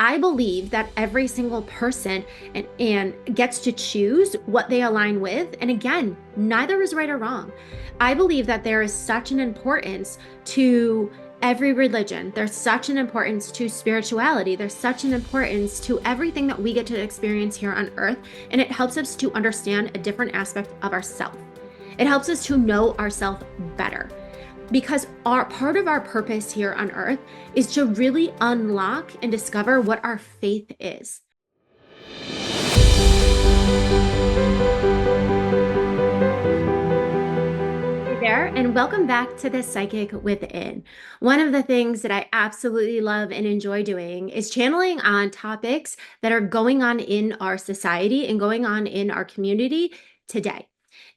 I believe that every single person and gets to choose what they align with. And again, neither is right or wrong. I believe that there is such an importance to every religion. There's such an importance to spirituality. There's such an importance to everything that we get to experience here on earth. And it helps us to understand a different aspect of ourselves. It helps us to know ourselves better. Because our part of our purpose here on earth is to really unlock and discover what our faith is. Hey there, and welcome back to the Psychic Within. One of the things that I absolutely love and enjoy doing is channeling on topics that are going on in our society and going on in our community today.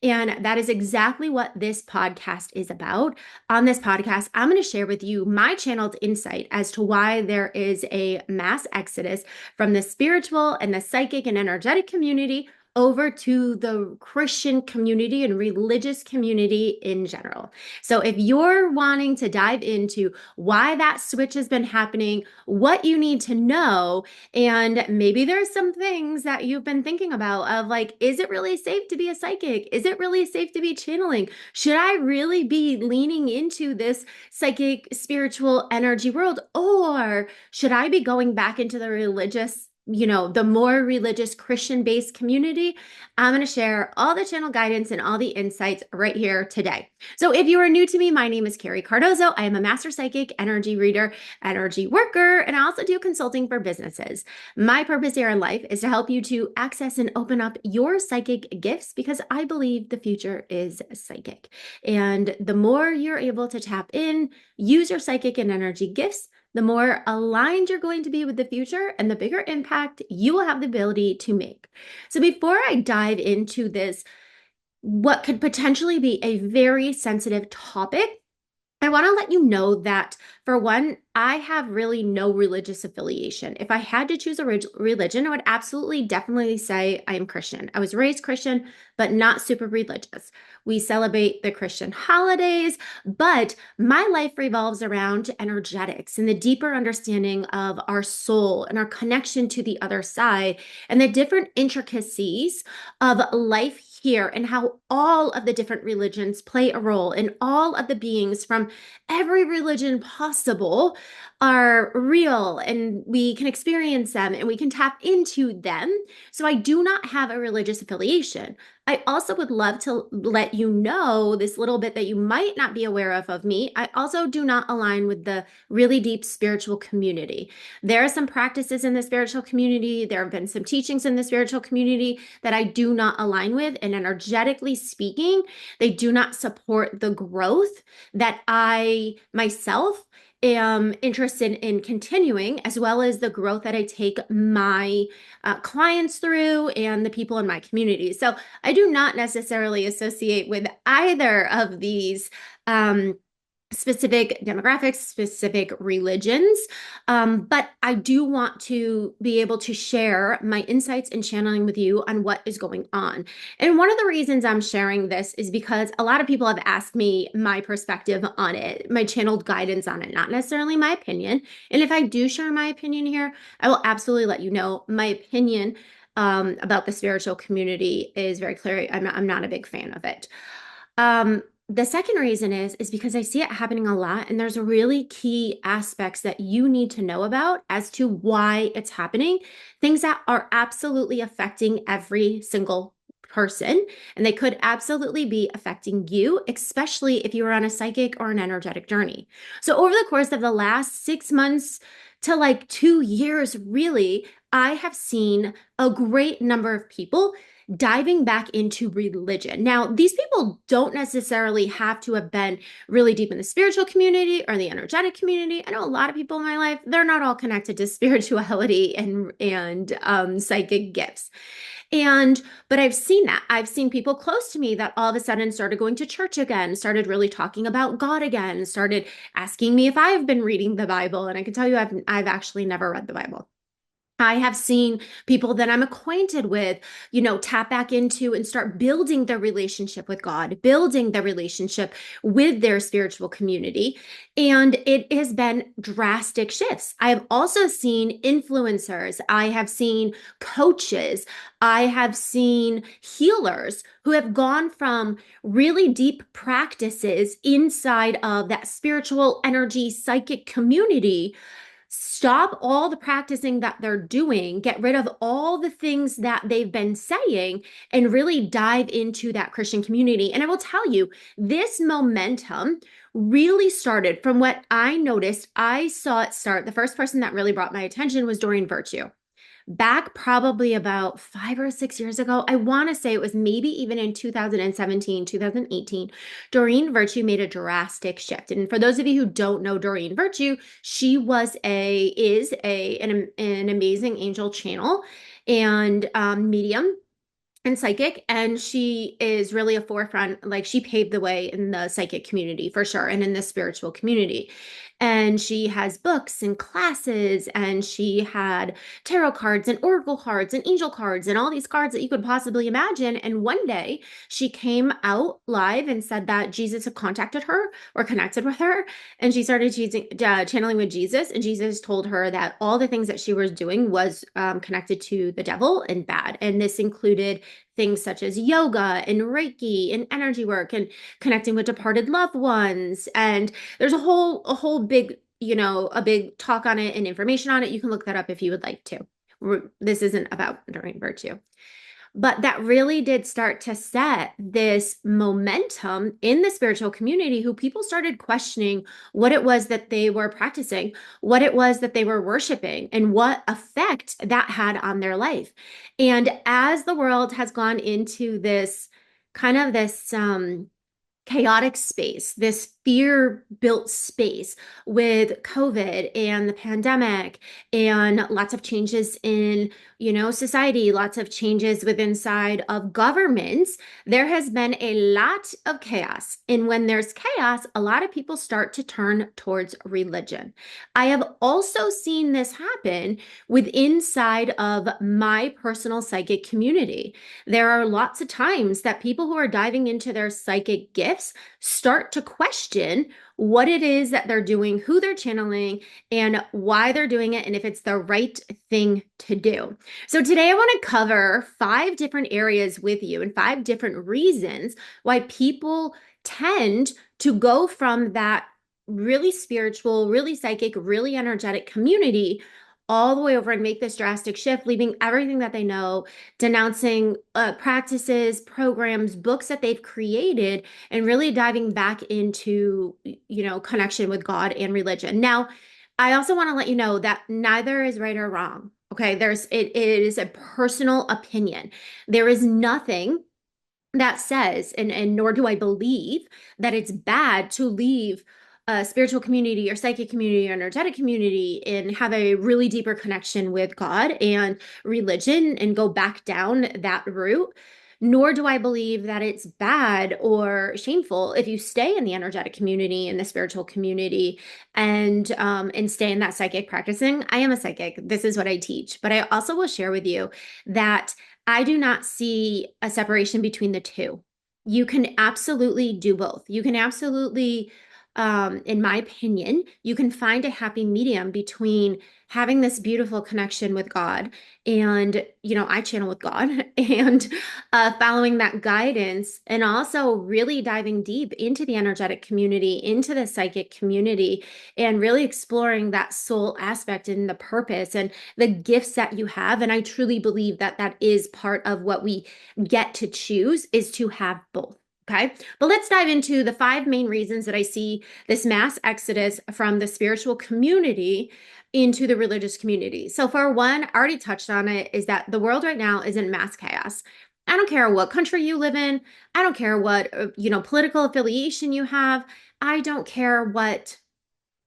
And that is exactly what this podcast is about. On this podcast, I'm going to share with you my channeled insight as to why there is a mass exodus from the spiritual and the psychic and energetic community over to the Christian community and religious community in general. So if you're wanting to dive into why that switch has been happening, what you need to know, and maybe there's some things that you've been thinking about of like, is it really safe to be a psychic? Is it really safe to be channeling? Should I really be leaning into this psychic, spiritual energy world? Or should I be going back into the religious, the more religious Christian-based community? I'm going to share all the channel guidance and all the insights right here today. So if you are new to me, my name is Carrie Cardozo. I am a master psychic, energy reader, energy worker, and I also do consulting for businesses. My purpose here in life is to help you to access and open up your psychic gifts because I believe the future is psychic. And the more you're able to tap in, use your psychic and energy gifts, the more aligned you're going to be with the future and the bigger impact you will have the ability to make. So before I dive into this, what could potentially be a very sensitive topic, I want to let you know that, for one, I have really no religious affiliation. If I had to choose a religion, I would absolutely, definitely say I am Christian. I was raised Christian, but not super religious. We celebrate the Christian holidays, but my life revolves around energetics and the deeper understanding of our soul and our connection to the other side and the different intricacies of life here and how all of the different religions play a role, and all of the beings from every religion possible are real and we can experience them and we can tap into them. So I do not have a religious affiliation. I also would love to let you know this little bit that you might not be aware of me. I also do not align with the really deep spiritual community. There are some practices in the spiritual community. There have been some teachings in the spiritual community that I do not align with. And energetically speaking, they do not support the growth that I myself am interested in continuing, as well as the growth that I take my clients through and the people in my community. So I do not necessarily associate with either of these specific demographics, specific religions. But I do want to be able to share my insights and channeling with you on what is going on. And one of the reasons I'm sharing this is because a lot of people have asked me my perspective on it, my channeled guidance on it, not necessarily my opinion. And if I do share my opinion here, I will absolutely let you know my opinion about the spiritual community is very clear. I'm not a big fan of it. The second reason is because I see it happening a lot, and there's really key aspects that you need to know about as to why it's happening, things that are absolutely affecting every single person, and they could absolutely be affecting you, especially if you are on a psychic or an energetic journey. So over the course of the last 6 months to like 2 years, really, I have seen a great number of people diving back into religion. Now, these people don't necessarily have to have been really deep in the spiritual community or the energetic community. I know a lot of people in my life, they're not all connected to spirituality and psychic gifts. But I've seen that. I've seen people close to me that all of a sudden started going to church again, started really talking about God again, started asking me if I've been reading the Bible. And I can tell you, I've actually never read the Bible. I have seen people that I'm acquainted with, tap back into and start building their relationship with God, building their relationship with their spiritual community. And it has been drastic shifts. I have also seen influencers, I have seen coaches, I have seen healers who have gone from really deep practices inside of that spiritual energy, psychic community, stop all the practicing that they're doing, get rid of all the things that they've been saying, and really dive into that Christian community. And I will tell you, this momentum really started from what I noticed. I saw it start. The first person that really brought my attention was Doreen Virtue back probably about 5 or 6 years ago. I want to say it was maybe even in 2017, 2018. Doreen Virtue made a drastic shift. And for those of you who don't know Doreen Virtue, she is an amazing angel channel and medium and psychic, and she is really a forefront. Like, she paved the way in the psychic community for sure, and in the spiritual community. And she has books and classes, and she had tarot cards and oracle cards and angel cards and all these cards that you could possibly imagine. And one day she came out live and said that Jesus had contacted her or connected with her, and she started channeling with Jesus. And Jesus told her that all the things that she was doing was connected to the devil and bad. And this included things such as yoga and Reiki and energy work and connecting with departed loved ones. And there's a whole big, a big talk on it and information on it. You can look that up if you would like to. This isn't about Doreen Virtue. But that really did start to set this momentum in the spiritual community, who people started questioning what it was that they were practicing, what it was that they were worshiping, and what effect that had on their life. And as the world has gone into this kind of this chaotic space, this fear built space with COVID and the pandemic and lots of changes in, society, lots of changes with inside of governments, there has been a lot of chaos. And when there's chaos, a lot of people start to turn towards religion. I have also seen this happen with inside of my personal psychic community. There are lots of times that people who are diving into their psychic gifts start to question what it is that they're doing, who they're channeling, and why they're doing it, and if it's the right thing to do. So today I want to cover 5 different areas with you and 5 different reasons why people tend to go from that really spiritual, really psychic, really energetic community all the way over and make this drastic shift, leaving everything that they know, denouncing practices, programs, books that they've created, and really diving back into, connection with God and religion. Now, I also want to let you know that neither is right or wrong. Okay, it is a personal opinion. There is nothing that says, and nor do I believe that it's bad to leave a spiritual community or psychic community or energetic community and have a really deeper connection with God and religion and go back down that route. Nor do I believe that it's bad or shameful if you stay in the energetic community and the spiritual community and stay in that psychic practicing. I am a psychic. This is what I teach. But I also will share with you that I do not see a separation between the two. You can absolutely do both. You can absolutely, in my opinion, you can find a happy medium between having this beautiful connection with God and, I channel with God and following that guidance, and also really diving deep into the energetic community, into the psychic community, and really exploring that soul aspect and the purpose and the gifts that you have. And I truly believe that that is part of what we get to choose, is to have both. Okay, but let's dive into the 5 main reasons that I see this mass exodus from the spiritual community into the religious community. So for one, I already touched on it, is that the world right now is in mass chaos. I don't care what country you live in. I don't care what, political affiliation you have. I don't care what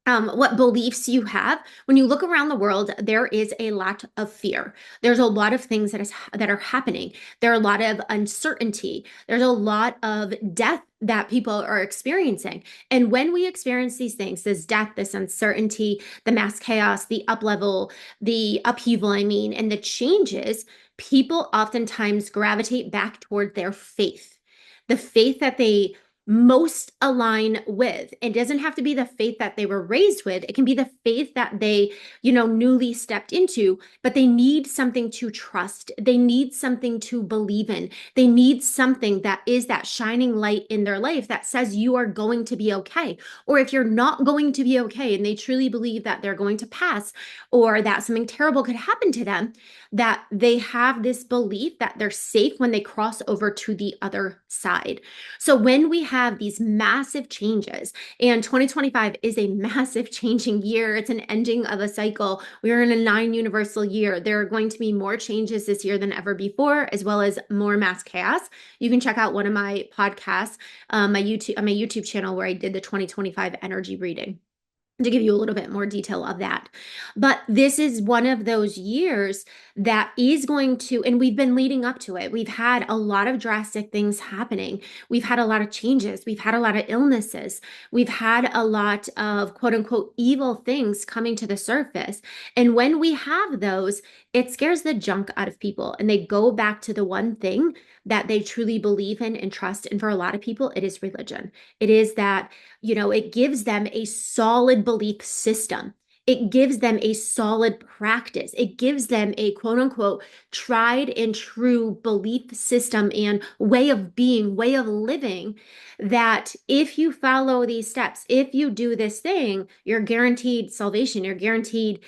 what beliefs you have. When you look around the world, there is a lot of fear. There's a lot of things that are happening. There are a lot of uncertainty. There's a lot of death that people are experiencing. And when we experience these things, this death, this uncertainty, the mass chaos, the up level, the upheaval, I mean, and the changes, people oftentimes gravitate back toward their faith, the faith that they most align with. It doesn't have to be the faith that they were raised with. It can be the faith that they, newly stepped into, but they need something to trust. They need something to believe in. They need something that is that shining light in their life that says you are going to be okay. Or if you're not going to be okay and they truly believe that they're going to pass or that something terrible could happen to them, that they have this belief that they're safe when they cross over to the other side. So when we have these massive changes, and 2025 is a massive changing year, it's an ending of a cycle. We are in a 9 universal year. There are going to be more changes this year than ever before, as well as more mass chaos. You can check out one of my podcasts, my YouTube channel where I did the 2025 energy reading to give you a little bit more detail of that. But this is one of those years that is going to, and we've been leading up to it. We've had a lot of drastic things happening. We've had a lot of changes. We've had a lot of illnesses. We've had a lot of quote unquote evil things coming to the surface. And when we have those, it scares the junk out of people and they go back to the one thing that they truly believe in and trust. And for a lot of people, it is religion. It is that it gives them a solid belief system. It gives them a solid practice. It gives them a quote unquote tried and true belief system and way of being, way of living that if you follow these steps, if you do this thing, you're guaranteed salvation. You're guaranteed,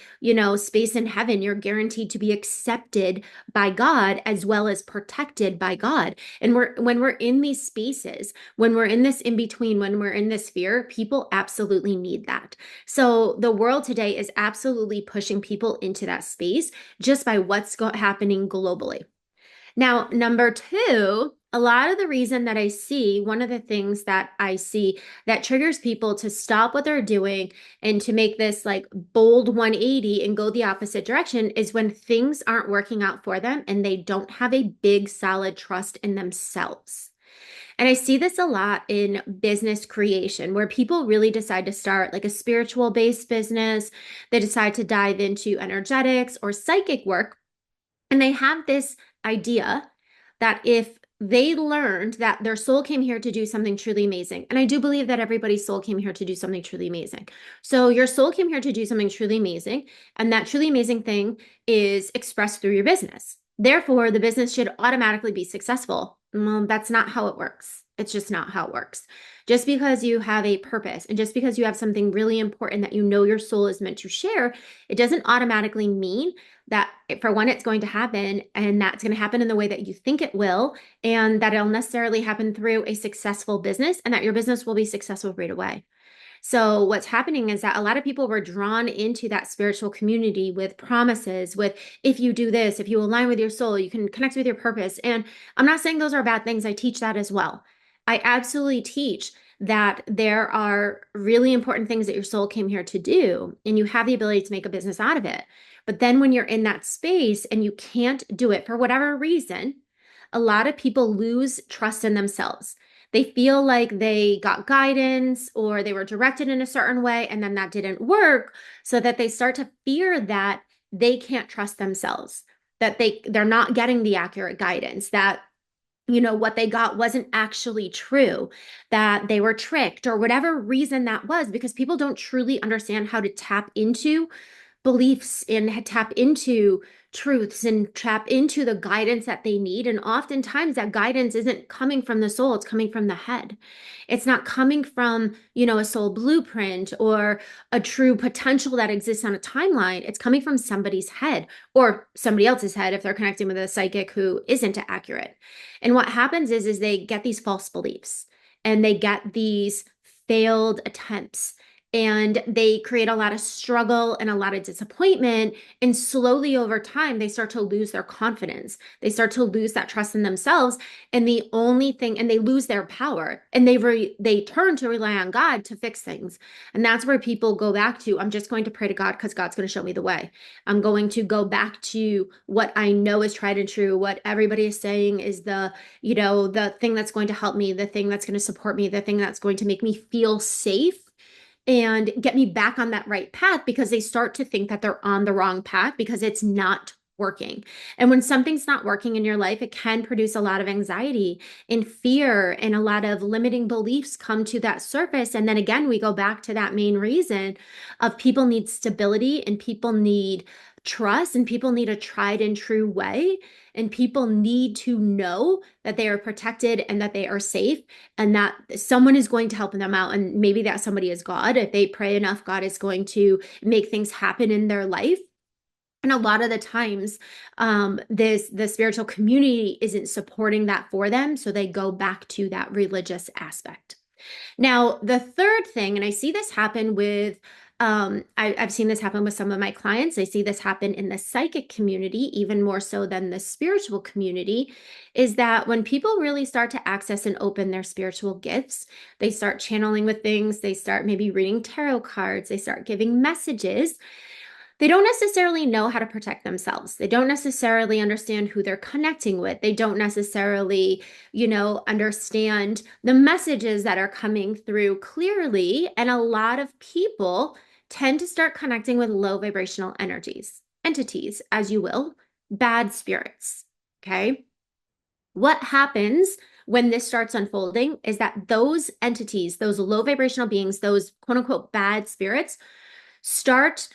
space in heaven. You're guaranteed to be accepted by God as well as protected by God. And when we're in these spaces, when we're in this in between, when we're in this fear, people absolutely need that. So the world today is absolutely pushing people into that space just by what's happening globally. Now, number two, a lot of the reason that I see, one of the things that I see that triggers people to stop what they're doing and to make this like bold 180 and go the opposite direction is when things aren't working out for them and they don't have a big, solid trust in themselves. And I see this a lot in business creation where people really decide to start like a spiritual based business. They decide to dive into energetics or psychic work. And they have this idea that if they learned that their soul came here to do something truly amazing, and I do believe that everybody's soul came here to do something truly amazing. So your soul came here to do something truly amazing, and that truly amazing thing is expressed through your business. Therefore, the business should automatically be successful. Well, that's not how it works. It's just not how it works. Just because you have a purpose and just because you have something really important that your soul is meant to share, it doesn't automatically mean that for one, it's going to happen and that's going to happen in the way that you think it will, and that it'll necessarily happen through a successful business and that your business will be successful right away. So what's happening is that a lot of people were drawn into that spiritual community with promises, with if you do this, if you align with your soul, you can connect with your purpose. And I'm not saying those are bad things. I teach that as well. I absolutely teach that there are really important things that your soul came here to do, and you have the ability to make a business out of it. But then when you're in that space and you can't do it for whatever reason, a lot of people lose trust in themselves. They feel like they got guidance or they were directed in a certain way and then that didn't work, so that they start to fear that they can't trust themselves, that they're not getting the accurate guidance, that what they got wasn't actually true, that they were tricked or whatever reason that was, because people don't truly understand how to tap into beliefs and tap into truths and tap into the guidance that they need. And oftentimes that guidance isn't coming from the soul, it's coming from the head. It's not coming from, a soul blueprint or a true potential that exists on a timeline. It's coming from somebody's head or somebody else's head if they're connecting with a psychic who isn't accurate. And what happens is they get these false beliefs and they get these failed attempts. and they create a lot of struggle and a lot of disappointment. And slowly over time, they start to lose their confidence. They start to lose that trust in themselves. And the only thing, and they lose their power, and they turn to rely on God to fix things. And that's where people go back to, I'm just going to pray to God because God's going to show me the way. I'm going to go back to what I know is tried and true, what everybody is saying is the thing that's going to help me, the thing that's going to support me, the thing that's going to make me feel safe and get me back on that right path, because they start to think that they're on the wrong path because it's not working. And when something's not working in your life, it can produce a lot of anxiety and fear, and a lot of limiting beliefs come to that surface. And then again, we go back to that main reason of people need stability, and people need trust, and people need a tried and true way, and people need to know that they are protected and that they are safe, and that someone is going to help them out. And maybe that somebody is God. If they pray enough, God is going to make things happen in their life. And a lot of the times, the spiritual community isn't supporting that for them. So they go back to that religious aspect. Now, the third thing, and I see this happen with, I've seen this happen with some of my clients. I see this happen in the psychic community, even more so than the spiritual community, is that when people really start to access and open their spiritual gifts, they start channeling with things, they start maybe reading tarot cards, they start giving messages. They don't necessarily know how to protect themselves. They don't necessarily understand who they're connecting with. They don't necessarily, understand the messages that are coming through clearly. And a lot of people tend to start connecting with low vibrational entities, as you will, bad spirits. Okay. What happens when this starts unfolding is that those entities, those low vibrational beings, those quote unquote bad spirits, start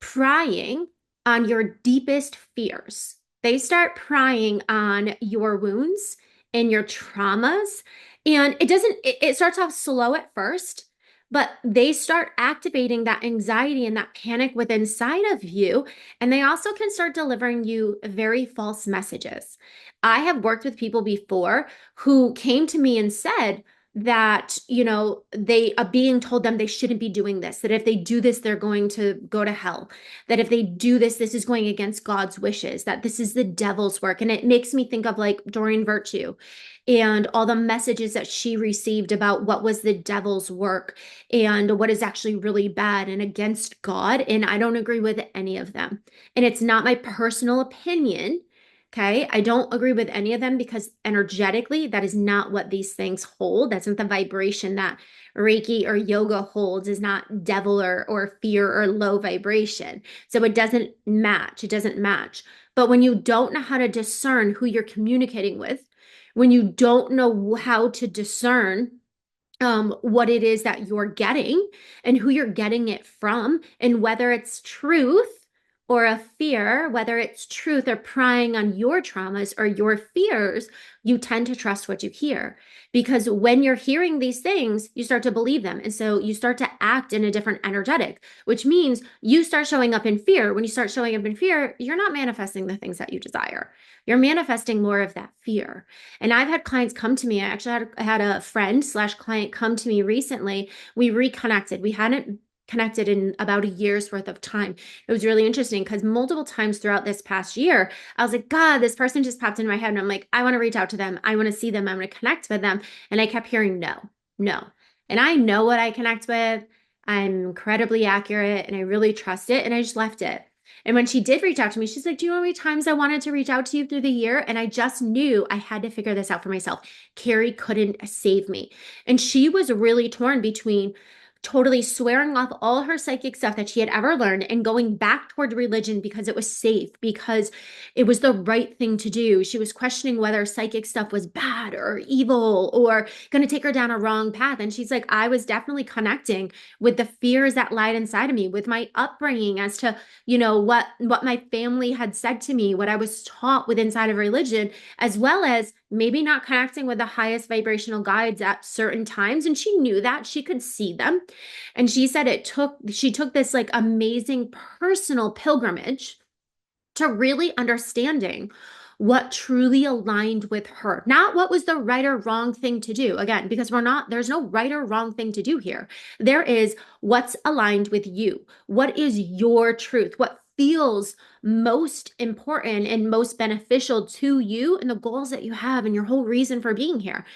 prying on your deepest fears. They start prying on your wounds and your traumas. And it starts off slow at first, but they start activating that anxiety and that panic within inside of you. And they also can start delivering you very false messages. I have worked with people before who came to me and said, that they are being told them they shouldn't be doing this, that if they do this they're going to go to hell, that if they do this is going against God's wishes, that this is the devil's work. And it makes me think of like Doreen Virtue and all the messages that she received about what was the devil's work and what is actually really bad and against God. And I don't agree with any of them, and it's not my personal opinion. Okay. I don't agree with any of them because energetically, that is not what these things hold. That's not the vibration that Reiki or yoga holds, is not devil or fear or low vibration. So it doesn't match. It doesn't match. But when you don't know how to discern who you're communicating with, when you don't know how to discern what it is that you're getting and who you're getting it from, and whether it's truth or a fear, whether it's truth or prying on your traumas or your fears, you tend to trust what you hear. Because when you're hearing these things, you start to believe them. And so you start to act in a different energetic, which means you start showing up in fear. When you start showing up in fear, you're not manifesting the things that you desire. You're manifesting more of that fear. And I've had clients come to me. I actually had a friend/client come to me recently. We reconnected. We hadn't connected in about a year's worth of time. It was really interesting because multiple times throughout this past year, I was like, God, this person just popped in my head. And I'm like, I want to reach out to them. I want to see them. I want to connect with them. And I kept hearing no, no. And I know what I connect with. I'm incredibly accurate and I really trust it. And I just left it. And when she did reach out to me, she's like, do you know how many times I wanted to reach out to you through the year? And I just knew I had to figure this out for myself. Carrie couldn't save me. And she was really torn between totally swearing off all her psychic stuff that she had ever learned and going back toward religion because it was safe, because it was the right thing to do. She was questioning whether psychic stuff was bad or evil or going to take her down a wrong path. And she's like, I was definitely connecting with the fears that lied inside of me, with my upbringing as to, what my family had said to me, what I was taught with inside of religion, as well as maybe not connecting with the highest vibrational guides at certain times. And she knew that. She could see them. And she said she took this like amazing personal pilgrimage to really understanding what truly aligned with her, not what was the right or wrong thing to do. Again, because there's no right or wrong thing to do here. There is what's aligned with you. What is your truth? What feels most important and most beneficial to you and the goals that you have and your whole reason for being here.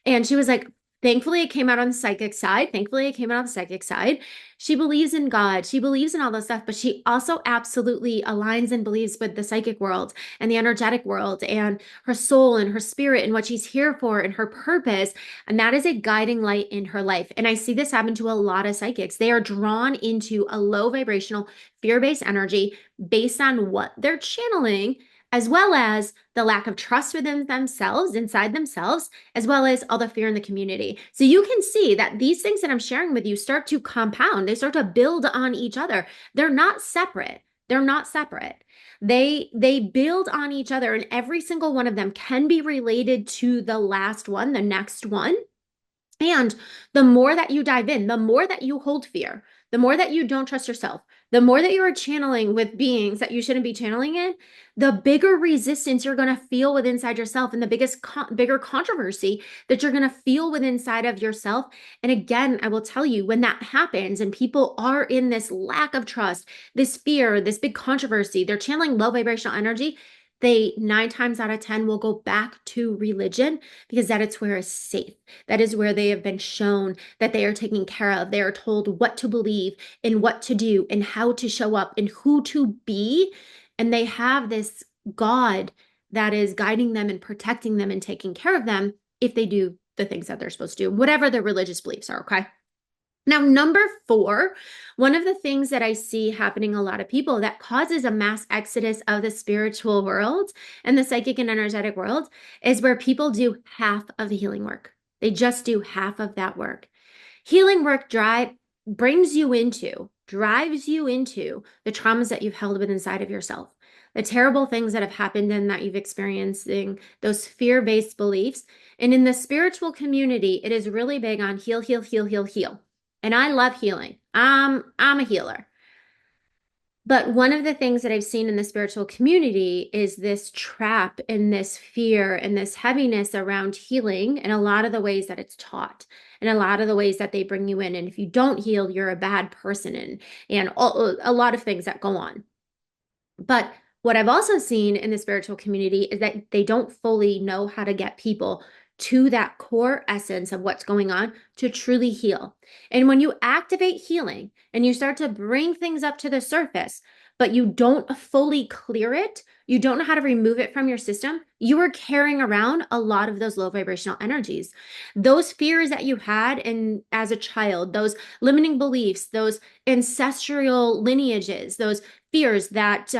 And she was like, thankfully, it came out on the psychic side. Thankfully, it came out on the psychic side. She believes in God. She believes in all this stuff, but she also absolutely aligns and believes with the psychic world and the energetic world and her soul and her spirit and what she's here for and her purpose. And that is a guiding light in her life. And I see this happen to a lot of psychics. They are drawn into a low vibrational, fear-based energy based on what they're channeling, as well as the lack of trust within themselves, inside themselves, as well as all the fear in the community. So you can see that these things that I'm sharing with you start to compound. They start to build on each other. They're not separate. They're not separate. They build on each other, and every single one of them can be related to the last one, the next one. And the more that you dive in, the more that you hold fear, the more that you don't trust yourself, the more that you are channeling with beings that you shouldn't be channeling in, the bigger resistance you're going to feel with inside yourself, and the bigger controversy that you're going to feel with inside of yourself. And again, I will tell you, when that happens and people are in this lack of trust, this fear, this big controversy, they're channeling low vibrational energy, they 9 times out of 10 will go back to religion, because that is where it's safe. That is where they have been shown that they are taken care of. They are told what to believe and what to do and how to show up and who to be. And they have this God that is guiding them and protecting them and taking care of them if they do the things that they're supposed to do, whatever their religious beliefs are, okay? Now, number 4, one of the things that I see happening a lot of people that causes a mass exodus of the spiritual world and the psychic and energetic world is where people do half of the healing work. They just do half of that work. Healing work drives you into the traumas that you've held within inside of yourself, the terrible things that have happened and that you've experiencing, those fear-based beliefs. And in the spiritual community, it is really big on heal, heal, heal, heal, heal. And I love healing. I'm a healer. But one of the things that I've seen in the spiritual community is this trap and this fear and this heaviness around healing, and a lot of the ways that it's taught and a lot of the ways that they bring you in. And if you don't heal, you're a bad person, and a lot of things that go on. But what I've also seen in the spiritual community is that they don't fully know how to get people to that core essence of what's going on to truly heal. And when you activate healing and you start to bring things up to the surface, but you don't fully clear it, you don't know how to remove it from your system, you are carrying around a lot of those low vibrational energies. Those fears that you had as a child, those limiting beliefs, those ancestral lineages, those fears that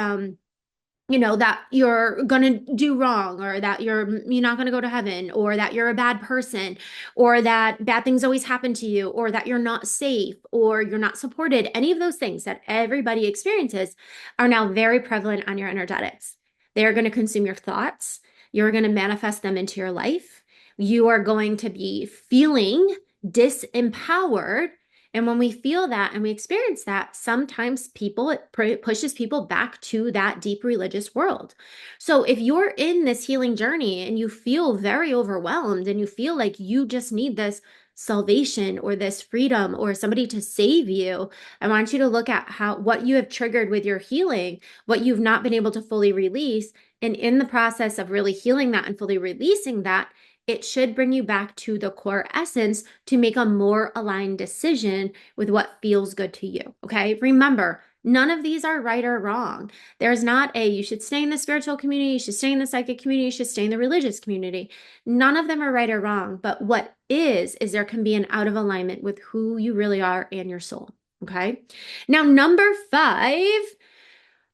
that you're going to do wrong, or that you're not going to go to heaven, or that you're a bad person, or that bad things always happen to you, or that you're not safe, or you're not supported. Any of those things that everybody experiences are now very prevalent on your energetics. They're going to consume your thoughts. You're going to manifest them into your life. You are going to be feeling disempowered. And when we feel that and we experience that, sometimes it pushes people back to that deep religious world. So if you're in this healing journey and you feel very overwhelmed and you feel like you just need this salvation or this freedom or somebody to save you, I want you to look at what you have triggered with your healing, what you've not been able to fully release. And in the process of really healing that and fully releasing that, it should bring you back to the core essence to make a more aligned decision with what feels good to you. Okay. Remember, none of these are right or wrong. There's not you should stay in the spiritual community, you should stay in the psychic community, you should stay in the religious community. None of them are right or wrong. But what is there can be an out of alignment with who you really are and your soul. Okay. Now, number 5.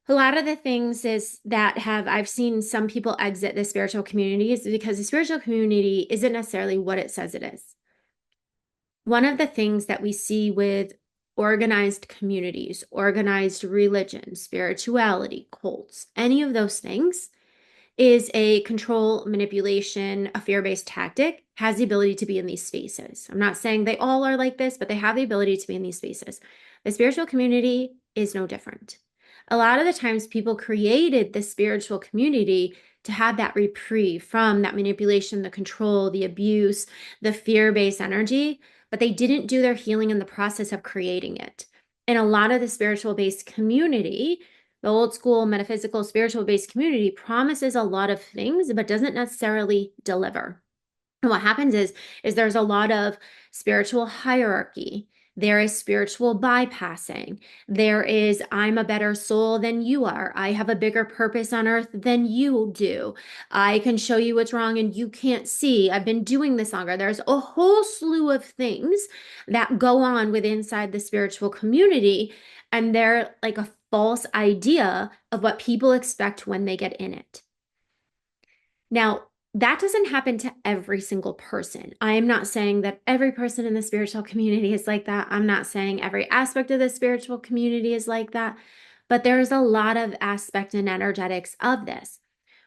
A lot of the things I've seen some people exit the spiritual community is because the spiritual community isn't necessarily what it says it is. One of the things that we see with organized communities, organized religion, spirituality, cults, any of those things is a control, manipulation, a fear-based tactic, has the ability to be in these spaces. I'm not saying they all are like this, but they have the ability to be in these spaces. The spiritual community is no different. A lot of the times people created the spiritual community to have that reprieve from that manipulation, the control, the abuse, the fear-based energy, but they didn't do their healing in the process of creating it. And a lot of the spiritual-based community, the old school metaphysical spiritual-based community, promises a lot of things, but doesn't necessarily deliver. And what happens is there's a lot of spiritual hierarchy. There is spiritual bypassing. There is, I'm a better soul than you are. I have a bigger purpose on earth than you do. I can show you what's wrong and you can't see. I've been doing this longer. There's a whole slew of things that go on with inside the spiritual community, and they're like a false idea of what people expect when they get in it. Now, that doesn't happen to every single person. I am not saying that every person in the spiritual community is like that. I'm not saying every aspect of the spiritual community is like that, but there's a lot of aspect and energetics of this.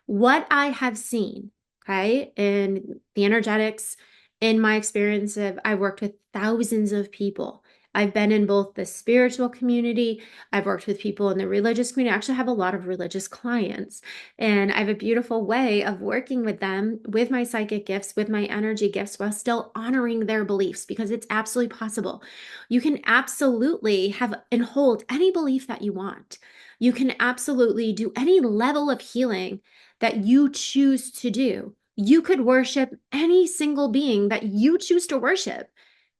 What I have seen, okay, in the energetics, in my experience of, I worked with thousands of people. I've been in both the spiritual community, I've worked with people in the religious community. I actually have a lot of religious clients, and I have a beautiful way of working with them with my psychic gifts, with my energy gifts, while still honoring their beliefs, because it's absolutely possible. You can absolutely have and hold any belief that you want. You can absolutely do any level of healing that you choose to do. You could worship any single being that you choose to worship.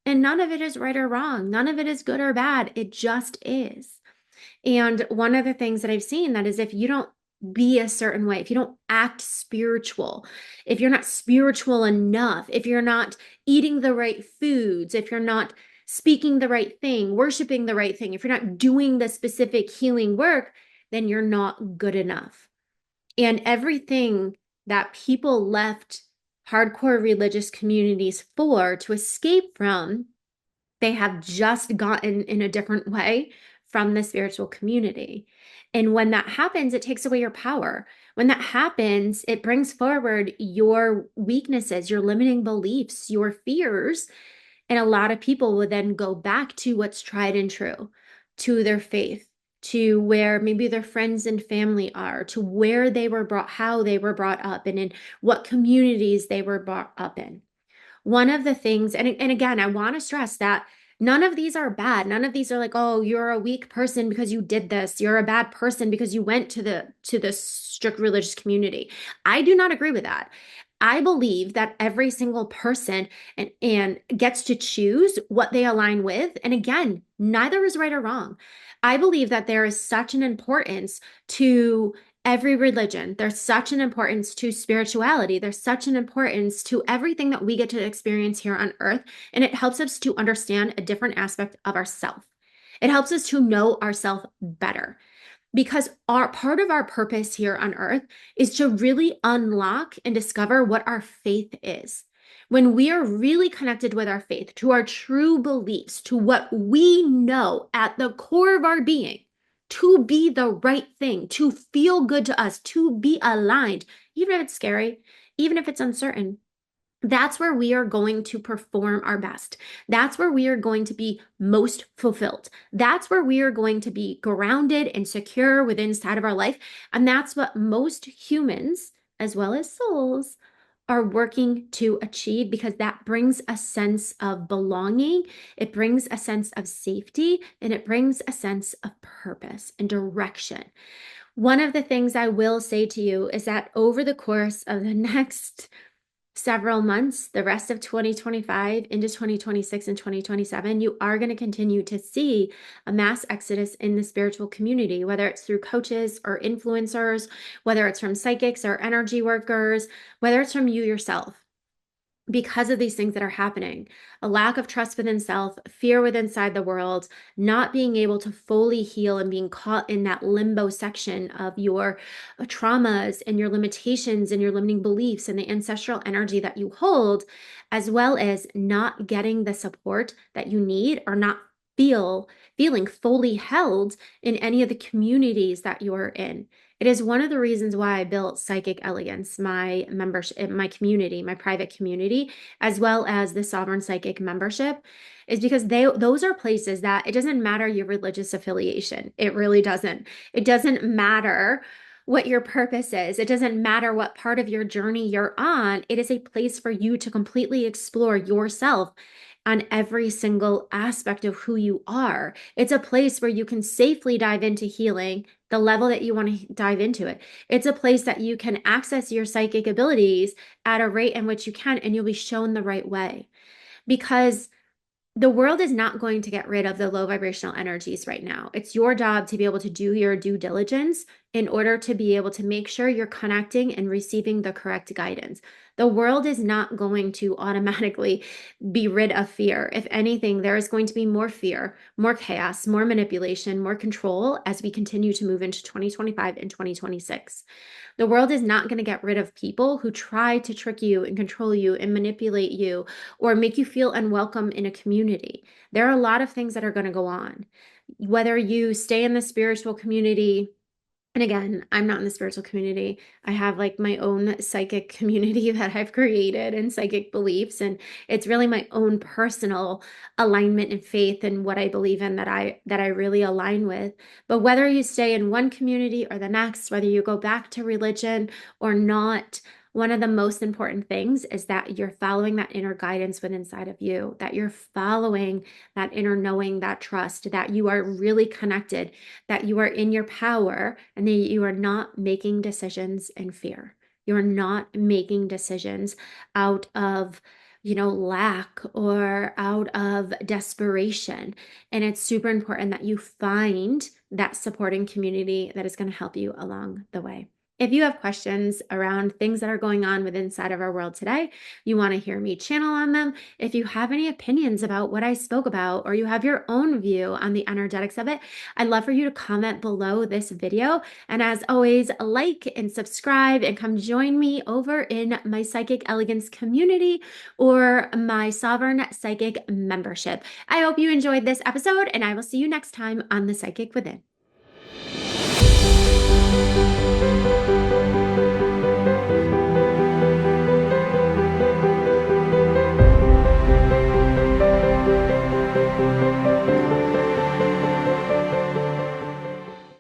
And none of it is right or wrong. None of it is good or bad. It just is. And one of the things that I've seen that is, if you don't be a certain way, if you don't act spiritual, if you're not spiritual enough, if you're not eating the right foods, if you're not speaking the right thing, worshiping the right thing, if you're not doing the specific healing work, then you're not good enough. And everything that people left hardcore religious communities for, to escape from, they have just gotten in a different way from the spiritual community. And when that happens, it takes away your power. When that happens, it brings forward your weaknesses, your limiting beliefs, your fears. And a lot of people will then go back to what's tried and true, to their faith, to where maybe their friends and family are, to where they were brought, how they were brought up, and in what communities they were brought up in. One of the things, and again, I want to stress that none of these are bad. None of these are like, oh, you're a weak person because you did this. You're a bad person because you went to the strict religious community. I do not agree with that. I believe that every single person and gets to choose what they align with. And again, neither is right or wrong. I believe that there is such an importance to every religion. There's such an importance to spirituality. There's such an importance to everything that we get to experience here on earth. And it helps us to understand a different aspect of ourselves. It helps us to know ourselves better, because our part of our purpose here on earth is to really unlock and discover what our faith is. When we are really connected with our faith, to our true beliefs, to what we know at the core of our being to be the right thing, to feel good to us, to be aligned, even if it's scary, even if it's uncertain, that's where we are going to perform our best. That's where we are going to be most fulfilled. That's where we are going to be grounded and secure within inside of our life. And that's what most humans, as well as souls, are working to achieve, because that brings a sense of belonging. It brings a sense of safety, and it brings a sense of purpose and direction. One of the things I will say to you is that over the course of the next several months, the rest of 2025 into 2026 and 2027, you are going to continue to see a mass exodus in the spiritual community, whether it's through coaches or influencers, whether it's from psychics or energy workers, whether it's from you yourself. Because of these things that are happening, a lack of trust within self, fear within inside the world, not being able to fully heal, and being caught in that limbo section of your traumas and your limitations and your limiting beliefs and the ancestral energy that you hold, as well as not getting the support that you need, or not feeling fully held in any of the communities that you're in. It is one of the reasons why I built Psychic Elegance, my membership, my community, my private community, as well as the Sovereign Psychic membership, is because those are places that it doesn't matter your religious affiliation. It really doesn't. It doesn't matter what your purpose is. It doesn't matter what part of your journey you're on. It is a place for you to completely explore yourself on every single aspect of who you are. It's a place where you can safely dive into healing the level that you want to dive into it. It's a place that you can access your psychic abilities at a rate in which you can, and you'll be shown the right way. Because the world is not going to get rid of the low vibrational energies right now. It's your job to be able to do your due diligence in order to be able to make sure you're connecting and receiving the correct guidance. The world is not going to automatically be rid of fear. If anything, there is going to be more fear, more chaos, more manipulation, more control as we continue to move into 2025 and 2026. The world is not going to get rid of people who try to trick you and control you and manipulate you or make you feel unwelcome in a community. There are a lot of things that are going to go on. Whether you stay in the spiritual community, and again, I'm not in the spiritual community. I have like my own psychic community that I've created and psychic beliefs. And it's really my own personal alignment and faith and what I believe in that I really align with. But whether you stay in one community or the next, whether you go back to religion or not, one of the most important things is that you're following that inner guidance within inside of you, that you're following that inner knowing, that trust, that you are really connected, that you are in your power, and that you are not making decisions in fear. You're not making decisions out of lack or out of desperation. And it's super important that you find that supporting community that is going to help you along the way. If you have questions around things that are going on within inside of our world today, you want to hear me channel on them. If you have any opinions about what I spoke about, or you have your own view on the energetics of it, I'd love for you to comment below this video. And as always, like and subscribe and come join me over in my Psychic Elegance community or my Sovereign Psychic membership. I hope you enjoyed this episode, and I will see you next time on The Psychic Within.